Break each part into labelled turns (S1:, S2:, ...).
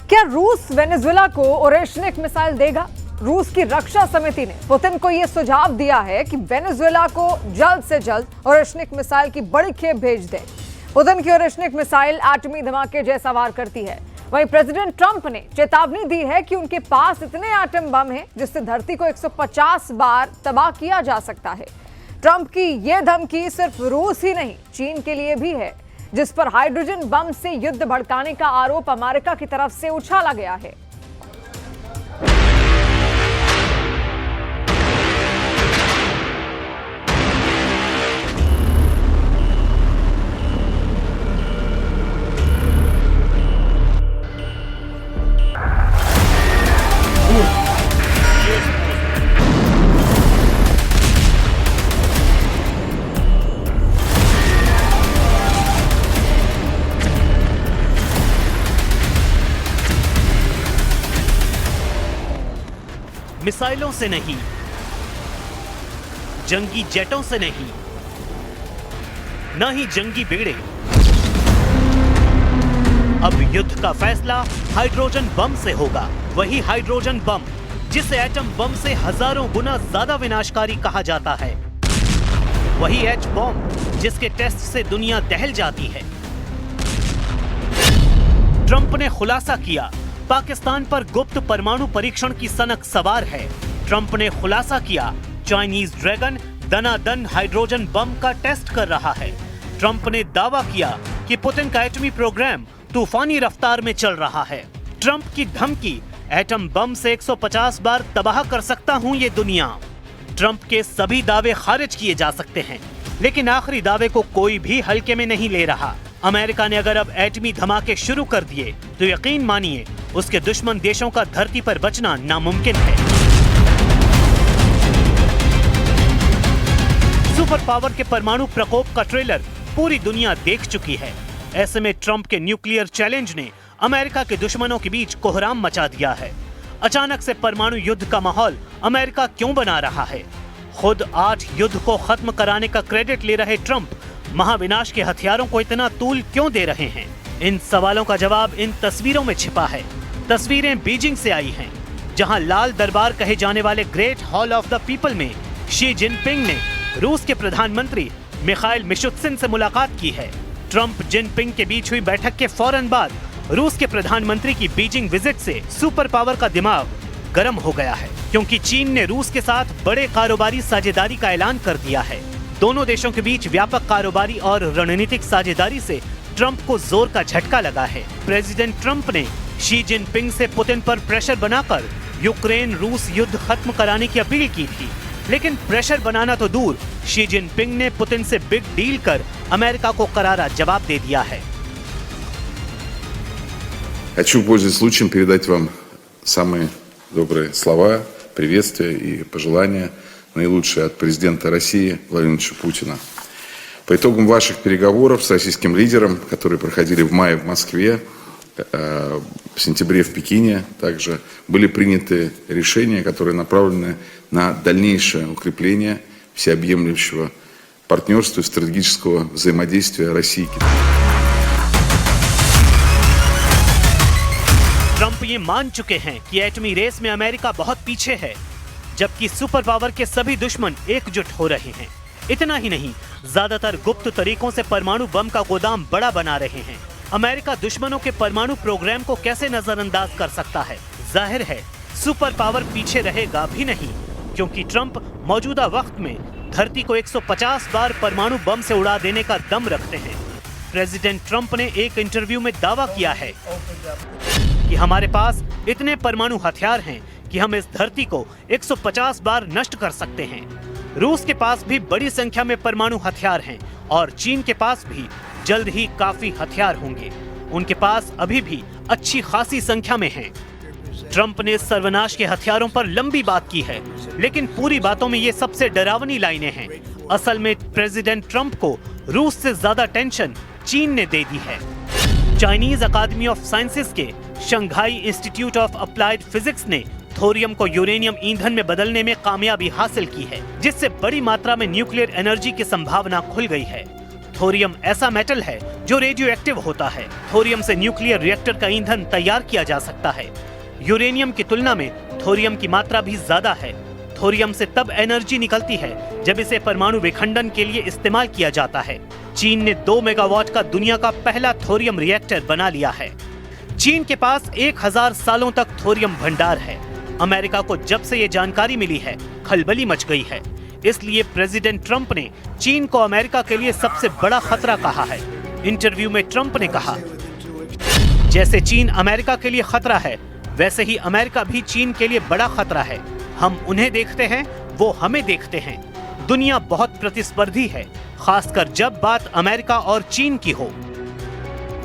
S1: क्या रूस वेनेजुएला को ओरेशनिक मिसाइल देगा? रूस की रक्षा समिति ने पुतिन को यह सुझाव दिया है कि वेनेजुएला को जल्द से जल्द ओरेशनिक मिसाइल की बड़ी खेप भेज दे। पुतिन की ओरेशनिक मिसाइल एटमी धमाके जैसा वार करती है। वहीं प्रेसिडेंट ट्रंप ने चेतावनी दी है कि उनके पास इतने एटम बम हैं जिससे धरती को 150 बार तबाह किया जा सकता है। ट्रंप की यह धमकी सिर्फ रूस ही नहीं, चीन के लिए भी है, जिस पर हाइड्रोजन बम से युद्ध भड़काने का आरोप अमेरिका की तरफ से उछाला गया है।
S2: मिसाइलों से नहीं, जंगी जेटों से नहीं, न ही जंगी बेड़े। अब युद्ध का फैसला हाइड्रोजन बम से होगा। वही हाइड्रोजन बम जिसे एटम बम से हजारों गुना ज्यादा विनाशकारी कहा जाता है। वही एच बॉम्ब जिसके टेस्ट से दुनिया दहल जाती है। ट्रंप ने खुलासा किया, पाकिस्तान पर गुप्त परमाणु परीक्षण की सनक सवार है। ट्रंप ने खुलासा किया, चाइनीज ड्रैगन दनादन हाइड्रोजन बम का टेस्ट कर रहा है। ट्रंप ने दावा किया कि पुतिन का एटमी प्रोग्राम तूफानी रफ्तार में चल रहा है। ट्रंप की धमकी, एटम बम से 150 बार तबाह कर सकता हूं ये दुनिया। ट्रंप के सभी दावे खारिज किए जा सकते हैं, लेकिन आखिरी दावे को कोई भी हल्के में नहीं ले रहा। अमेरिका ने अगर अब एटमी धमाके शुरू कर दिए तो यकीन मानिए उसके दुश्मन देशों का धरती पर बचना नामुमकिन है। सुपर पावर के परमाणु प्रकोप का ट्रेलर पूरी दुनिया देख चुकी है। ऐसे में ट्रंप के न्यूक्लियर चैलेंज ने अमेरिका के दुश्मनों के बीच कोहराम मचा दिया है। अचानक से परमाणु युद्ध का माहौल अमेरिका क्यों बना रहा है? खुद 8 युद्ध को खत्म कराने का क्रेडिट ले रहे ट्रंप महाविनाश के हथियारों को इतना तूल क्यों दे रहे हैं? इन सवालों का जवाब इन तस्वीरों में छिपा है। तस्वीरें बीजिंग से आई हैं, जहां लाल दरबार कहे जाने वाले great hall of the people में शी जिनपिंग ने रूस के प्रधानमंत्री मिखाइल मिशुत्सिन से मुलाकात की है। ट्रंप जिनपिंग के बीच हुई बैठक के फौरन बाद रूस के प्रधानमंत्री की बीजिंग विजिट से सुपर पावर का दिमाग गर्म हो गया है, क्योंकि चीन ने रूस के साथ बड़े कारोबारी साझेदारी का ऐलान कर दिया है। दोनों देशों के बीच व्यापक कारोबारी और रणनीतिक साझेदारी से ट्रंप को जोर का झटका लगा है। प्रेसिडेंट ट्रंप ने शी जिनपिंग से पुतिन पर प्रेशर बनाकर यूक्रेन रूस युद्ध खत्म कराने की अपील की थी, लेकिन प्रेशर बनाना तो दूर, शी जिनपिंग ने पुतिन से बिग डील कर अमेरिका को करारा जवाब दे दिया है।
S3: Хочу, пользуясь случаем, передать вам самые добрые слова, приветствия и пожелания, наилучшие от президента России Владимира Путина. По итогам ваших переговоров с российским лидером, которые проходили в мае в Москве, в сентябре в Пекине, также были приняты решения, которые направлены на дальнейшее укрепление всеобъемлющего партнерства и стратегического взаимодействия России и Китая.
S2: ट्रंप ये मान चुके हैं कि एटमी रेस में अमेरिका बहुत पीछे है, जबकि सुपर पावर के सभी दुश्मन एकजुट हो रहे हैं। इतना ही नहीं, ज्यादातर गुप्त तरीकों से परमाणु बम का गोदाम बड़ा बना रहे हैं। अमेरिका दुश्मनों के परमाणु प्रोग्राम को कैसे नजरअंदाज कर सकता है? जाहिर है सुपर पावर पीछे रहेगा भी नहीं, क्योंकि ट्रंप मौजूदा वक्त में धरती को 150 बार परमाणु बम से उड़ा देने का दम रखते हैं। प्रेसिडेंट ट्रंप ने एक इंटरव्यू में दावा किया है कि हमारे पास इतने परमाणु हथियार हैं कि हम इस धरती को 150 बार नष्ट कर सकते हैं। रूस के पास भी बड़ी संख्या में परमाणु हथियार हैं और चीन के पास भी जल्द ही काफी हथियार होंगे। उनके पास अभी भी अच्छी खासी संख्या में हैं। ट्रंप ने सर्वनाश के हथियारों पर लंबी बात की है, लेकिन पूरी बातों में ये सबसे डरावनी लाइनें हैं। असल में प्रेसिडेंट ट्रंप को रूस से ज्यादा टेंशन चीन ने दे दी है। चाइनीज अकादमी ऑफ साइंसेज के Shanghai institute of applied physics ने थोरियम को यूरेनियम ईंधन में बदलने में कामयाबी हासिल की है, जिससे बड़ी मात्रा में न्यूक्लियर एनर्जी की संभावना खुल गई है। थोरियम ऐसा मेटल है जो रेडियो एक्टिव होता है। थोरियम से न्यूक्लियर रिएक्टर का ईंधन तैयार किया जा सकता है। यूरेनियम की तुलना में थोरियम की मात्रा भी ज्यादा है। थोरियम से तब एनर्जी निकलती है जब इसे परमाणु विखंडन के लिए इस्तेमाल किया जाता है। चीन ने 2 मेगावाट का दुनिया का पहला थोरियम रिएक्टर बना लिया है। चीन के पास 1000 सालों तक थोरियम भंडार है। अमेरिका को जब से ये जानकारी मिली है, खलबली मच गई है। इसलिए प्रेसिडेंट ट्रंप ने चीन को अमेरिका के लिए सबसे बड़ा खतरा कहा है। इंटरव्यू में ट्रंप ने कहा, जैसे चीन अमेरिका के लिए खतरा है, वैसे ही अमेरिका भी चीन के लिए बड़ा खतरा है। हम उन्हें देखते हैं, वो हमें देखते हैं। दुनिया बहुत प्रतिस्पर्धी है, खासकर जब बात अमेरिका और चीन की हो।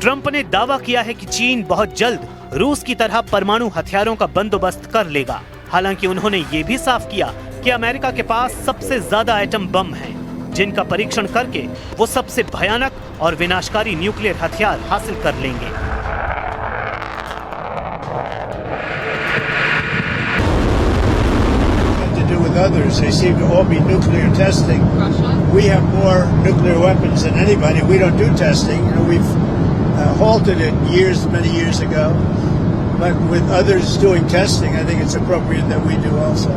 S2: ट्रंप ने दावा किया है कि चीन बहुत जल्द रूस की तरह परमाणु हथियारों का बंदोबस्त कर लेगा। हालांकि उन्होंने ये भी साफ किया कि अमेरिका के पास सबसे ज्यादा एटम बम हैं, जिनका परीक्षण करके वो सबसे भयानक और विनाशकारी न्यूक्लियर हथियार हासिल कर लेंगे।
S4: With others, they seem to all be nuclear testing. We have more nuclear weapons than anybody. We don't do testing. We've halted it many years ago. But with others doing testing, I think it's appropriate that we do also.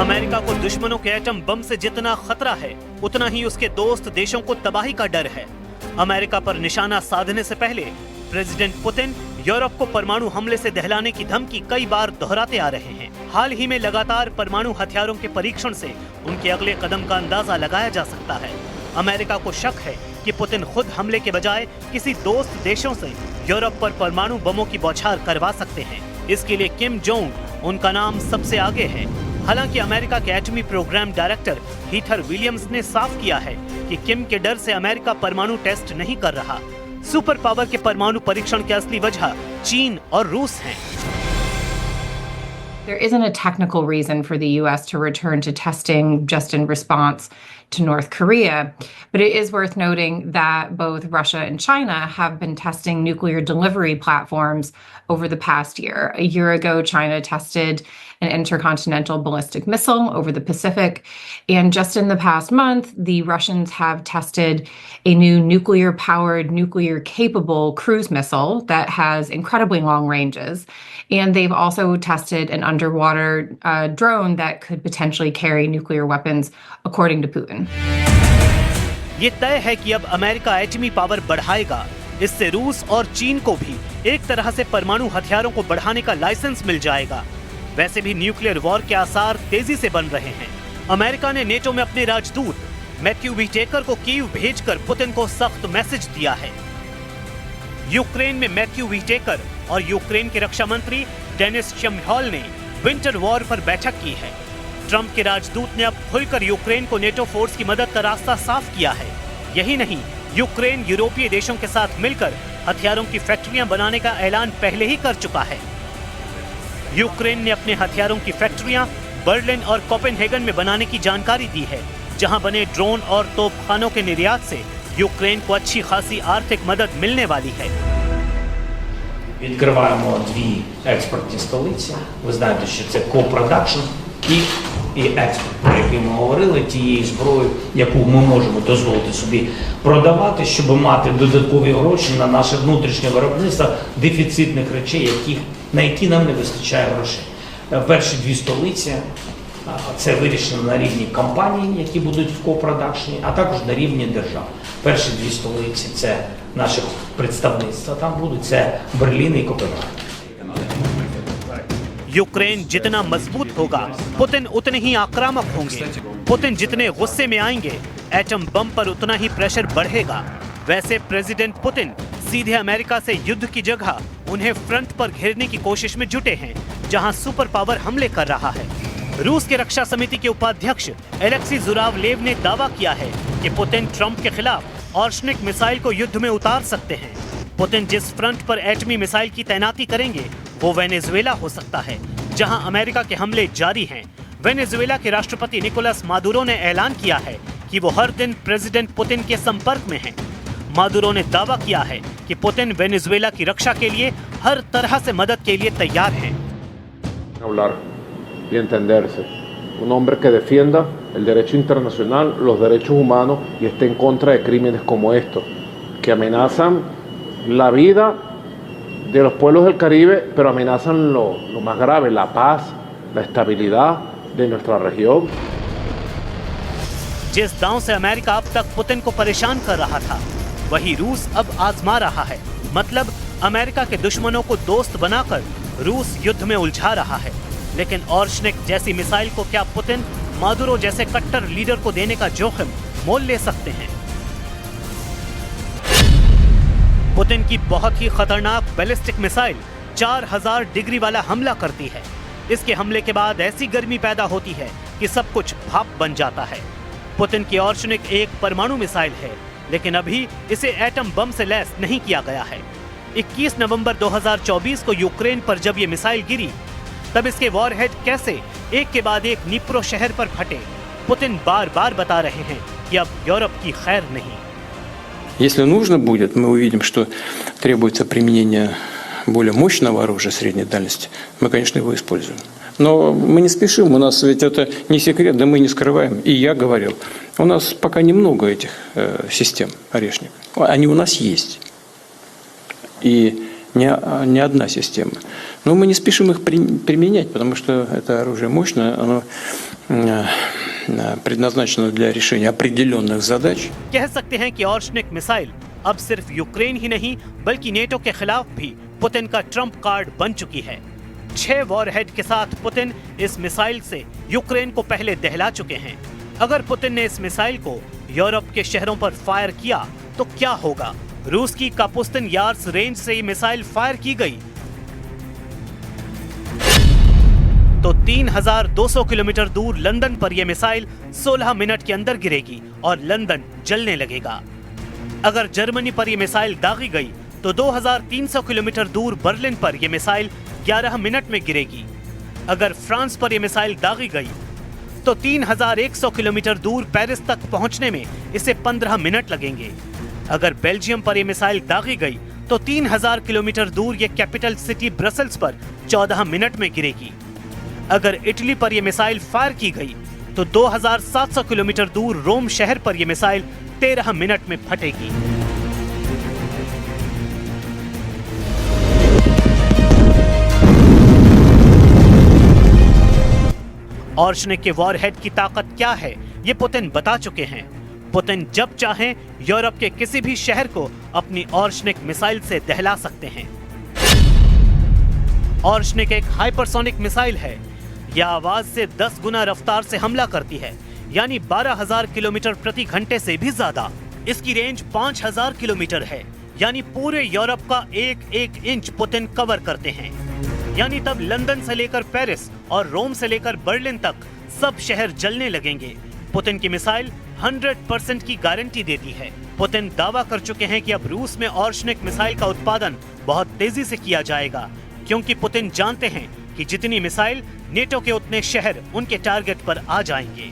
S2: America को दुश्मनों के atom bomb से जितना खतरा है, उतना ही उसके दोस्त देशों को तबाही का डर है। अमेरिका पर निशाना साधने से पहले प्रेसिडेंट पुतिन यूरोप को परमाणु हमले से दहलाने की धमकी कई बार दोहराते आ रहे हैं। हाल ही में लगातार परमाणु हथियारों के परीक्षण से उनके अगले कदम का अंदाजा लगाया जा सकता है। अमेरिका को शक है कि पुतिन खुद हमले के बजाय किसी दोस्त देशों से यूरोप पर परमाणु बमों की बौछार करवा सकते हैं। इसके लिए किम जोंग उनका नाम सबसे आगे है। हालांकि अमेरिका के एटमी प्रोग्राम डायरेक्टर हीथर विलियम्स ने साफ किया है कि किम के डर से अमेरिका परमाणु टेस्ट नहीं कर रहा। सुपर पावर के परमाणु परीक्षण की असली वजह चीन और रूस हैं।
S5: There isn't a technical reason for the U.S. to return to testing just in response to North Korea, but it is worth noting that both Russia and China have been testing nuclear delivery platforms over the past year. A year ago, China tested an intercontinental ballistic missile over the Pacific, and just in the past month, the Russians have tested a new nuclear-powered, nuclear-capable cruise missile that has incredibly long ranges, and they've also tested an underwater drone that could potentially carry nuclear weapons, according to Putin.
S2: ये तय है कि अब America एटमी power बढ़ाएगा। इससे रूस और चीन को भी एक तरह से परमाणु हथियारों को बढ़ाने का लाइसेंस मिल जाएगा। वैसे भी न्यूक्लियर वॉर के आसार तेजी से बन रहे हैं। अमेरिका ने नेटो में अपने राजदूत मैथ्यू व्हिटेकर को कीव भेजकर पुतिन को सख्त मैसेज दिया है। यूक्रेन में मैथ्यू व्हिटेकर और यूक्रेन के रक्षा मंत्री डेनिस शम्यहॉल ने विंटर वॉर पर बैठक की है। ट्रंप के राजदूत ने अब खुलकर यूक्रेन को नेटो फोर्स की मदद का रास्ता साफ किया है। यही नहीं, यूक्रेन यूरोपीय देशों के साथ मिलकर हथियारों की फैक्ट्रियां बनाने का ऐलान पहले ही कर चुका है। यूक्रेन ने अपने हथियारों की फैक्ट्रियां बर्लिन और कोपेनहेगन में बनाने की जानकारी दी है, जहां बने ड्रोन और तोपखानों के निर्यात से यूक्रेन को अच्छी खासी आर्थिक मदद मिलने वाली है।
S6: Відкриваємо 2 експортні столиці. Ви знаєте, що це копродакшн і експорт, про який ми говорили, тієї зброї, яку ми можемо дозволити собі продавати, щоб мати додаткові гроші на наше внутрішнє виробництво дефіцитних речей, на які нам не вистачає грошей. Перші 2 столиці це вирішено на рівні компаній, які будуть в копродакшні, а також на рівні держав. Перші 2 столиці це наших представництва там будуть, це Берлін і Копенгаген.
S2: यूक्रेन जितना मजबूत होगा, पुतिन उतने ही आक्रामक होंगे। पुतिन जितने गुस्से में आएंगे, एटम बम पर उतना ही प्रेशर बढ़ेगा। वैसे प्रेसिडेंट पुतिन सीधे अमेरिका से युद्ध की जगह उन्हें फ्रंट पर घेरने की कोशिश में जुटे हैं, जहां सुपर पावर हमले कर रहा है। रूस के रक्षा समिति के उपाध्यक्ष एलेक्सी जुरावलेव ने दावा किया है कि पुतिन ट्रंप के खिलाफ ऑर्शनिक मिसाइल को युद्ध में उतार सकते हैं। पुतिन जिस फ्रंट पर एटमी मिसाइल की तैनाती करेंगे, वो वेनेजुएला हो सकता है, जहां अमेरिका के हमले जारी हैं। वेनेजुएला के राष्ट्रपति निकोलस मादुरो ने ऐलान किया है कि वो हर दिन प्रेसिडेंट पुतिन के संपर्क में हैं। मादुरो ने दावा किया है कि पुतिन वेनेजुएला की रक्षा के लिए हर तरह से मदद के लिए तैयार हैं।
S7: Hablar y entenderse. Un hombre que defienda el derecho internacional, los derechos humanos y esté en contra de crímenes como estos, que amenazan la vida de los pueblos del Caribe, pero amenazan lo más grave, la paz, la estabilidad de nuestra región.
S2: जिस दांव से America अब तक Putin को परेशान कर रहा था, वही रूस अब आजमा रहा है। मतलब अमेरिका के दुश्मनों को दोस्त बनाकर रूस युद्ध में उलझा रहा है। लेकिन ऑर्शनिक जैसी मिसाइल को क्या पुतिन मादुरो जैसे कट्टर लीडर को देने का जोखिम मोल ले सकते हैं? पुतिन की बहुत ही खतरनाक बैलिस्टिक मिसाइल 4000 डिग्री वाला हमला करती है। इसके हमले के बाद ऐसी गर्मी पैदा होती है कि सब कुछ भाप बन जाता है। पुतिन की ऑर्शनिक एक परमाणु मिसाइल है, लेकिन अभी इसे एटम बम से लैस नहीं किया गया है। 21 नवंबर 2024 को यूक्रेन पर जब ये मिसाइल गिरी, तब इसके वॉरहेड कैसे एक के बाद एक नीप्रो शहर पर फटे, पुतिन बार बार बता रहे हैं कि अब यूरोप की खैर नहीं।
S8: Если нужно будет, мы увидим, что требуется применение более мощного оружия средней дальности, мы, конечно, его используем. Но мы не спешим, у нас ведь это не секрет, да мы не скрываем. И я говорил, у нас пока немного этих систем «Орешник». Они у нас есть. И не одна система. Но мы не спешим их применять, потому что это оружие мощное, оно предназначено для решения определенных задач.
S2: कह सकते हैं कि ऑर्शनिक मिसाइल अब सिर्फ यूक्रेन ही नहीं, बल्कि नेटो के खिलाफ भी पुतिन का ट्रम्प कार्ड बन चुकी है। 6 वॉरहेड के साथ पुतिन इस मिसाइल से यूक्रेन को पहले दहला चुके हैं। अगर पुतिन ने इस मिसाइल को यूरोप के शहरों पर फायर किया तो क्या होगा? रूस की कापुस्तिन यार्स रेंज से ये मिसाइल फायर की गई तो 3200 किलोमीटर दूर लंदन पर यह मिसाइल 16 मिनट के अंदर गिरेगी और लंदन जलने लगेगा। अगर जर्मनी पर यह मिसाइल दागी गई तो 2300 किलोमीटर दूर बर्लिन पर यह मिसाइल 11 मिनट में गिरेगी। अगर फ्रांस पर यह मिसाइल दागी गई तो 3100 किलोमीटर दूर पेरिस तक पहुंचने में इसे 15 मिनट लगेंगे। अगर बेल्जियम पर यह मिसाइल दागी गई तो 3000 किलोमीटर दूर यह कैपिटल सिटी ब्रसेल्स पर 14 मिनट में गिरेगी। अगर इटली पर यह मिसाइल फायर की गई तो 2700 किलोमीटर दूर रोम शहर पर यह मिसाइल 13 मिनट में फटेगी। ऑर्शनिक के वॉरहेड की ताकत क्या है, ये पुतिन बता चुके हैं। पुतिन जब चाहें यूरोप के किसी भी शहर को अपनी ऑर्शनिक मिसाइल से दहला सकते हैं। ऑर्शनिक एक हाइपरसोनिक मिसाइल है। यह आवाज से 10 गुना रफ्तार से हमला करती है, यानी 12000 किलोमीटर प्रति घंटे से भी ज्यादा। इसकी रेंज 5000 किलोमीटर है, यानी पूरे यूरोप का एक इंच पुतिन कवर करते हैं। यानी तब लंदन से लेकर पेरिस और रोम से लेकर बर्लिन तक सब शहर जलने लगेंगे। पुतिन की मिसाइल 100% की गारंटी देती है। पुतिन दावा कर चुके हैं कि अब रूस में ऑर्शनिक मिसाइल का उत्पादन बहुत तेजी से किया जाएगा, क्योंकि पुतिन जानते हैं कि जितनी मिसाइल नेटो के उतने शहर उनके टारगेट पर आ जाएंगे।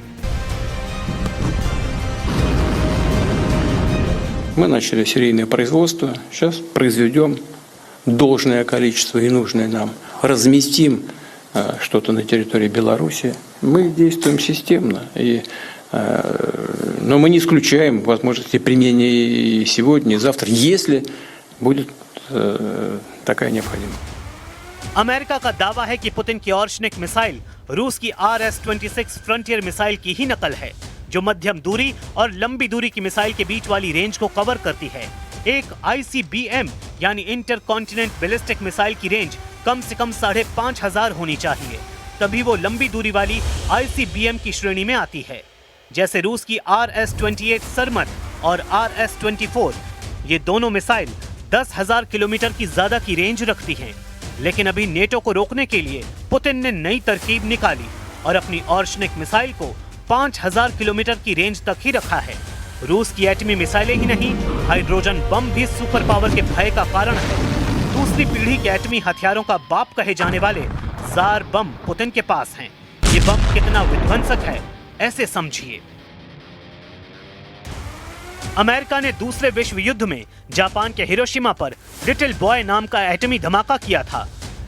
S8: Мы начали серийное производство, сейчас произведем должное количество и нужное нам, разместим что-то на территории Беларуси. Мы действуем системно, но мы не исключаем возможности применения и сегодня, и завтра, если будет такая необходимость.
S2: अमेरिका का दावा है कि पुतिन की ऑर्शनिक मिसाइल रूस की RS-26 फ्रंटियर मिसाइल की ही नकल है, जो मध्यम दूरी और लंबी दूरी की मिसाइल के बीच वाली रेंज को कवर करती है। एक ICBM यानी इंटर कॉन्टिनेंट बैलिस्टिक मिसाइल की रेंज कम से कम 5500 होनी चाहिए, तभी वो लंबी दूरी वाली ICBM की श्रेणी में आती है। जैसे रूस की RS-28 सरमत और RS-24, ये दोनों मिसाइल 10,000 किलोमीटर की ज्यादा की रेंज रखती हैं। लेकिन अभी नेटो को रोकने के लिए पुतिन ने नई तरकीब निकाली और अपनी ऑर्शनिक मिसाइल को 5000 किलोमीटर की रेंज तक ही रखा है। रूस की एटमी मिसाइलें ही नहीं, हाइड्रोजन बम भी सुपर पावर के भय का कारण है। दूसरी पीढ़ी के एटमी हथियारों का बाप कहे जाने वाले जार बम पुतिन के पास हैं। ये बम कितना विध्वंसक है, ऐसे समझिए। अमेरिका ने दूसरे विश्व युद्ध में जापान के हिरोशिमा पर लिटिल बॉय नाम का एटमी धमाका किया था।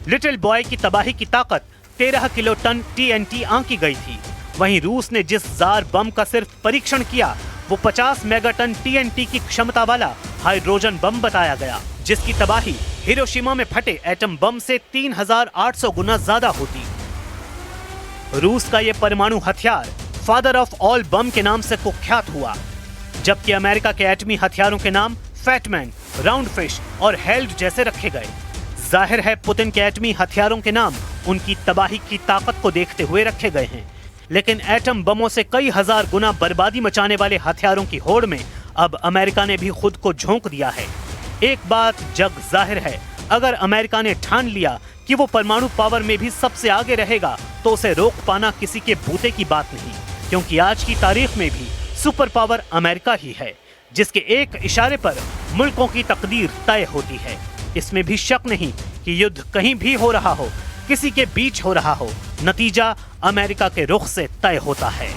S2: लिटिल बॉय की तबाही की ताकत 13 किलो टन TNT आंकी गई थी वहीं रूस ने जिस जार बम का सिर्फ परीक्षण किया वो 50 मेगाटन TNT की क्षमता वाला हाइड्रोजन बम बताया गया, जिसकी तबाही हिरोशिमा में फटे एटम बम से 3800 गुना ज्यादा होती। रूस का ये परमाणु हथियार फादर ऑफ ऑल बम के नाम से कुख्यात हुआ, जबकि अमेरिका के एटमी हथियारों के नाम फैटमैन, राउंड फिश और हेल्ड जैसे रखे गए। जाहिर है पुतिन के एटमी हथियारों के नाम उनकी तबाही की ताकत को देखते हुए रखे गए हैं, लेकिन एटम बमों से कई हजार गुना बर्बादी मचाने वाले हथियारों की होड़ में अब अमेरिका ने भी खुद को झोंक दिया है। एक बात जग जाहिर है, अगर अमेरिका ने ठान लिया कि वो परमाणु पावर में भी सबसे आगे रहेगा तो उसे रोक पाना किसी के बूते की बात नहीं, क्योंकि आज की तारीख में भी सुपर पावर अमेरिका ही है, जिसके एक इशारे पर मुल्कों की तकदीर तय होती है। इसमें भी शक नहीं कि युद्ध कहीं भी हो रहा हो, किसी के बीच हो रहा हो, नतीजा अमेरिका के रुख से तय होता है।